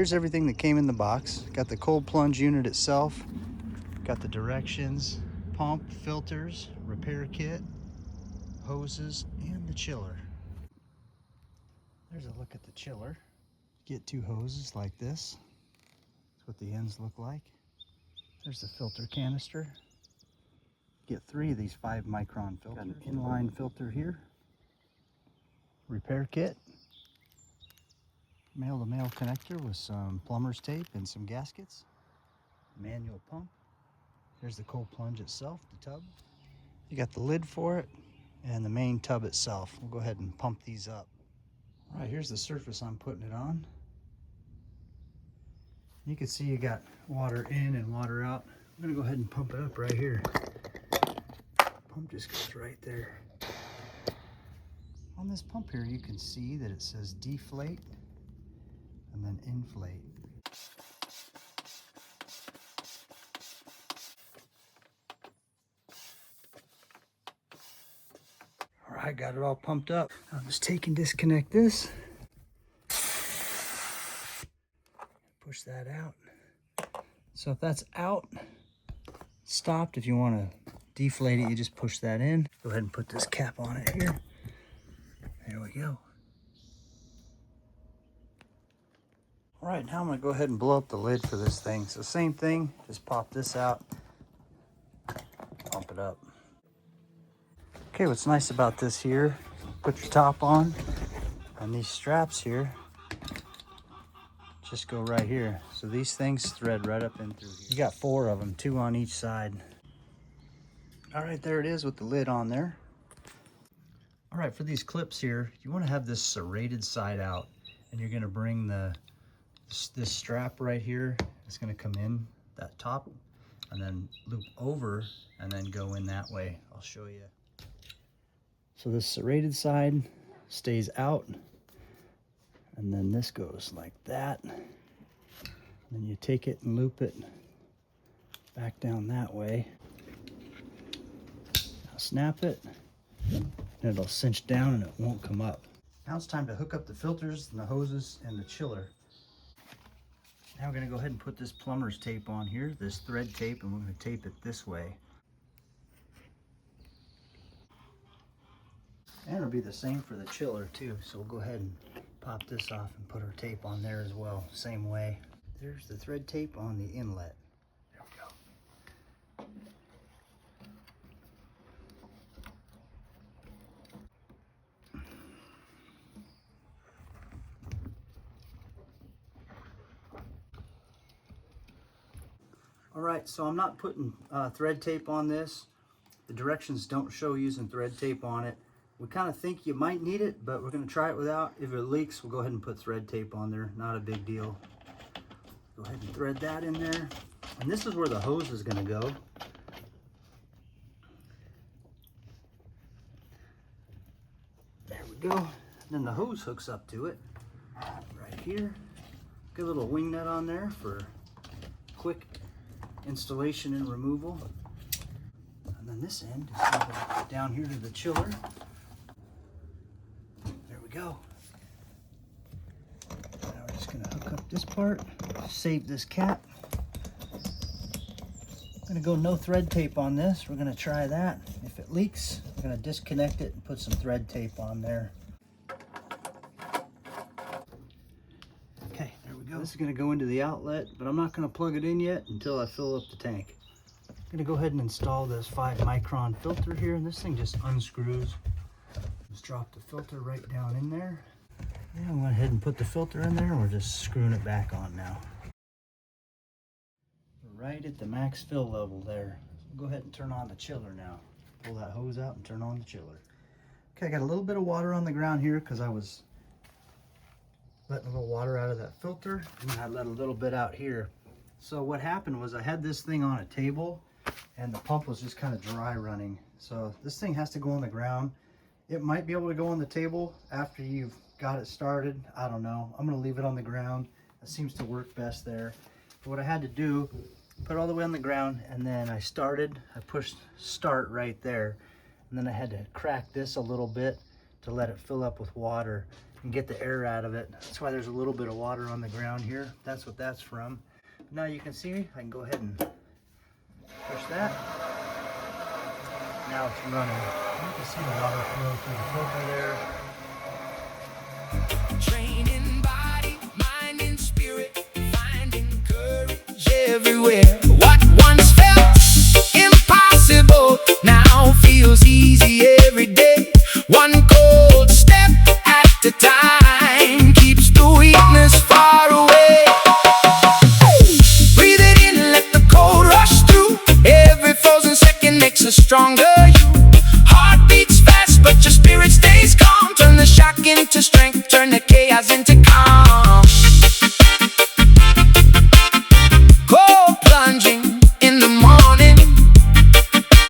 here's everything that came in the box. Got the cold plunge unit itself, got the directions, pump, filters, repair kit, hoses, and the chiller. There's a look at the chiller. Get 2 hoses like this. That's what the ends look like. There's the filter canister. Get 3 of these 5 micron filters. Got an inline filter here. Repair kit. Male-to-male connector with some plumber's tape and some gaskets. Manual pump. There's the cold plunge itself, the tub. You got the lid for it and the main tub itself. We'll go ahead and pump these up. All right, here's the surface I'm putting it on. You can see you got water in and water out. I'm gonna go ahead and pump it up right here. Pump just goes right there. On this pump here, you can see that it says deflate and then inflate. All right, got it all pumped up. I'll just take and disconnect this. Push that out. So if that's out, stopped. If you want to deflate it, you just push that in. Go ahead and put this cap on it here. There we go. All right, now I'm gonna go ahead and blow up the lid for this thing. So same thing, just pop this out, pump it up. Okay, what's nice about this here, put your top on, and these straps here just go right here. So these things thread right up in through here. You got 4 of them, 2 on each side. All right, there it is with the lid on there. All right, for these clips here, you want to have this serrated side out, and you're going to bring this strap right here. It's going to come in that top and then loop over and then go in that way. I'll show you. So this serrated side stays out, and then this goes like that. And then you take it and loop it back down that way. Now snap it, and it'll cinch down and it won't come up. Now it's time to hook up the filters and the hoses and the chiller. Now we're going to go ahead and put this plumber's tape on here, this thread tape, and we're going to tape it this way. And it'll be the same for the chiller too. So we'll go ahead and pop this off and put our tape on there as well, same way. There's the thread tape on the inlet. There we go. All right, so I'm not putting thread tape on this. The directions don't show using thread tape on it. We kind of think you might need it, but we're going to try it without. If it leaks, we'll go ahead and put thread tape on there. Not a big deal. Go ahead and thread that in there. And this is where the hose is going to go. There we go. And then the hose hooks up to it right here. Get a little wing nut on there for quick installation and removal. And then this end is going to go down here to the chiller. There we go. Now we're just going to hook up this part, save this cap. I'm going to go no thread tape on this. We're going to try that. If it leaks, we're going to disconnect it and put some thread tape on there. Okay, there we go. This is going to go into the outlet, but I'm not going to plug it in yet until I fill up the tank. I'm going to go ahead and install this 5 micron filter here, and this thing just unscrews. Just drop the filter right down in there. Yeah, I went ahead and put the filter in there, and we're just screwing it back on now. We're right at the max fill level there. So go ahead and turn on the chiller now. Pull that hose out and turn on the chiller. Okay, I got a little bit of water on the ground here because I was letting a little water out of that filter, and I let a little bit out here. So what happened was I had this thing on a table, and the pump was just kind of dry running. So this thing has to go on the ground. It might be able to go on the table after you've got it started. I don't know. I'm going to leave it on the ground. It seems to work best there. But what I had to do, put it all the way on the ground, and then I pushed start right there. And then I had to crack this a little bit to let it fill up with water. and get the air out of it. That's why there's a little bit of water on the ground here. That's what that's from. Now you can see, I can go ahead and push that. Now it's running. You can see the water flow through the filter there. Training body, mind, and spirit, finding courage everywhere. What once felt impossible now feels easy every day. One cold step at a time keeps the weakness far away. Breathe it in, let the cold rush through. Every frozen second makes us stronger. Heart beats fast, but your spirit stays calm. Turn the shock into strength, turn the chaos into calm.